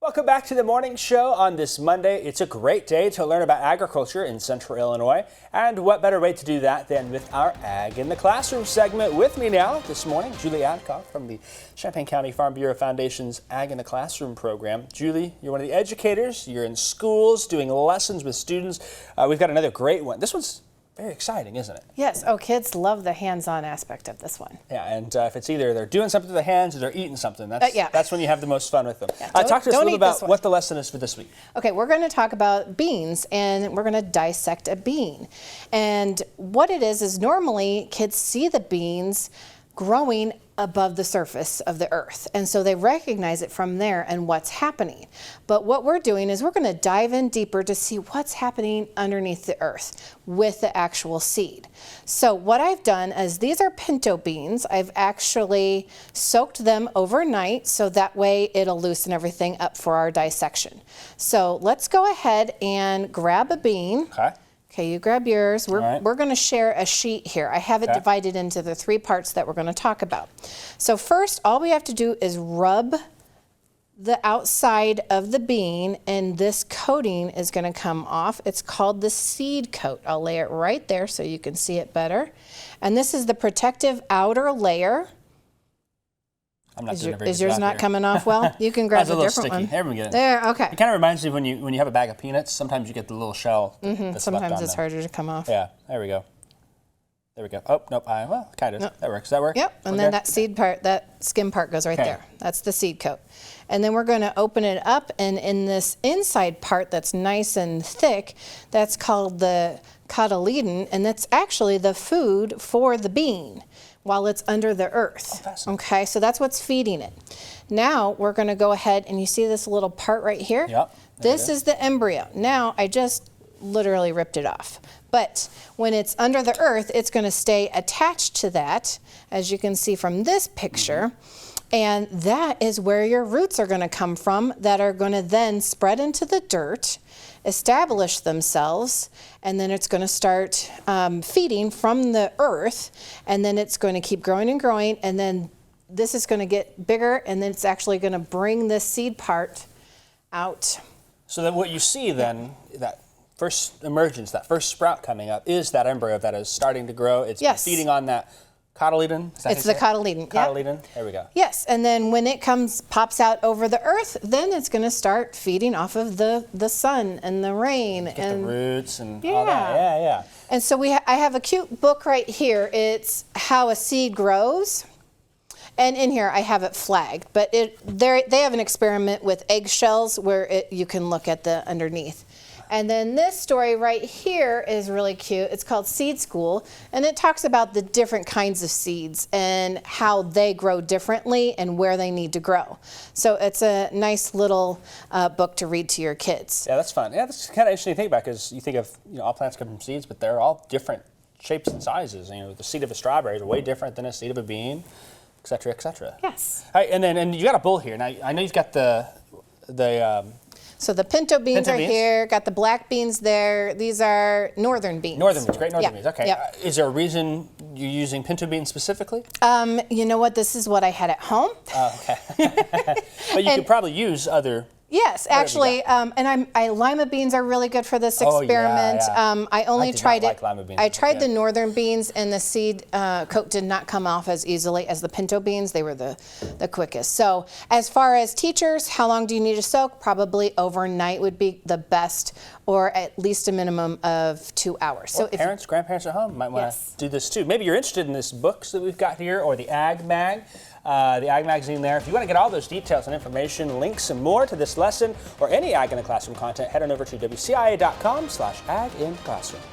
Welcome back to the morning show on this Monday. It's a great day to learn about agriculture in Central Illinois. And what better way to do that than with our Ag in the Classroom segment. With me now this morning, Julie Adcock from the Champaign County Farm Bureau Foundation's Ag in the Classroom program. Julie, you're one of the educators. You're in schools doing lessons with students. We've got another great one. This one's very exciting, isn't it? Yes. Oh, kids love the hands-on aspect of this one. Yeah, and if it's either they're doing something with their hands or they're eating something, that's when you have the most fun with them. Yeah, talk to us a little about what the lesson is for this week. Okay, we're going to talk about beans, and we're going to dissect a bean. And what it is normally kids see the beans growing above the surface of the earth. And so they recognize it from there and what's happening. But what we're doing is we're going to dive in deeper to see what's happening underneath the earth with the actual seed. So what I've done is these are pinto beans. I've actually soaked them overnight so that way it'll loosen everything up for our dissection. So let's go ahead and grab a bean. Okay, you grab yours. We're going to share a sheet here. I have it divided into the 3 parts that we're going to talk about. So first, all we have to do is rub the outside of the bean, and this coating is going to come off. It's called the seed coat. I'll lay it right there so you can see it better. And this is the protective outer layer. I'm not doing a very good Is yours job not here. coming off well? You can grab a different one. There we go. There, okay. It kind of reminds me of when you have a bag of peanuts. Sometimes you get the little shell. That's Sometimes left on it's them. harder to come off. Yeah, there we go. There we go. Oh, nope. Well, kind of. Nope. That works. Does that work? Yep. And then that seed part, that skin part goes right there. That's the seed coat. And then we're going to open it up, and in this inside part that's nice and thick, that's called the cotyledon, and that's actually the food for the bean while it's under the earth. Okay, so that's what's feeding it. Now we're going to go ahead, and you see this little part right here? Yep. This is the embryo. Now I just literally ripped it off. But when it's under the earth, it's going to stay attached to that, as you can see from this picture. And that is where your roots are going to come from that are going to then spread into the dirt, establish themselves, and then it's going to start feeding from the earth, and then it's going to keep growing and growing, and then this is going to get bigger, and then it's actually going to bring this seed part out. So then what you see then, that first emergence, that first sprout coming up, is that embryo that is starting to grow. It's feeding on that cotyledon. It's the cotyledon. Cotyledon. There we go. Yes, and then when it pops out over the earth, then it's going to start feeding off of the sun and the rain and the roots and all that. Yeah. And so I have a cute book right here. It's How a Seed Grows. And in here I have it flagged, but they have an experiment with eggshells where you can look at the underneath. And then this story right here is really cute. It's called Seed School, and it talks about the different kinds of seeds and how they grow differently and where they need to grow. So it's a nice little book to read to your kids. Yeah, that's fun. Yeah, that's kind of interesting to think about, because you think of all plants come from seeds, but they're all different shapes and sizes. The seed of a strawberry is way different than a seed of a bean, et cetera, et cetera. Yes. All right, and you got a bowl here. Now I know you've got So the pinto beans are here, got the black beans there. These are northern beans. Northern beans, great northern beans. Okay. Yep. Is there a reason you're using pinto beans specifically? You know what? This is what I had at home. Oh, okay. But you could probably use other. Yes, actually, and lima beans are really good for this experiment. I only tried it. I tried the northern beans, and the seed coat did not come off as easily as the pinto beans. They were the quickest. So, as far as teachers, how long do you need to soak? Probably overnight would be the best, or at least a minimum of 2 hours. So, parents, grandparents at home might want to do this too. Maybe you're interested in this books that we've got here, or the Ag Mag. The Ag Magazine there. If you want to get all those details and information, links and more to this lesson or any Ag in the Classroom content, head on over to WCIA.com/Ag in Classroom.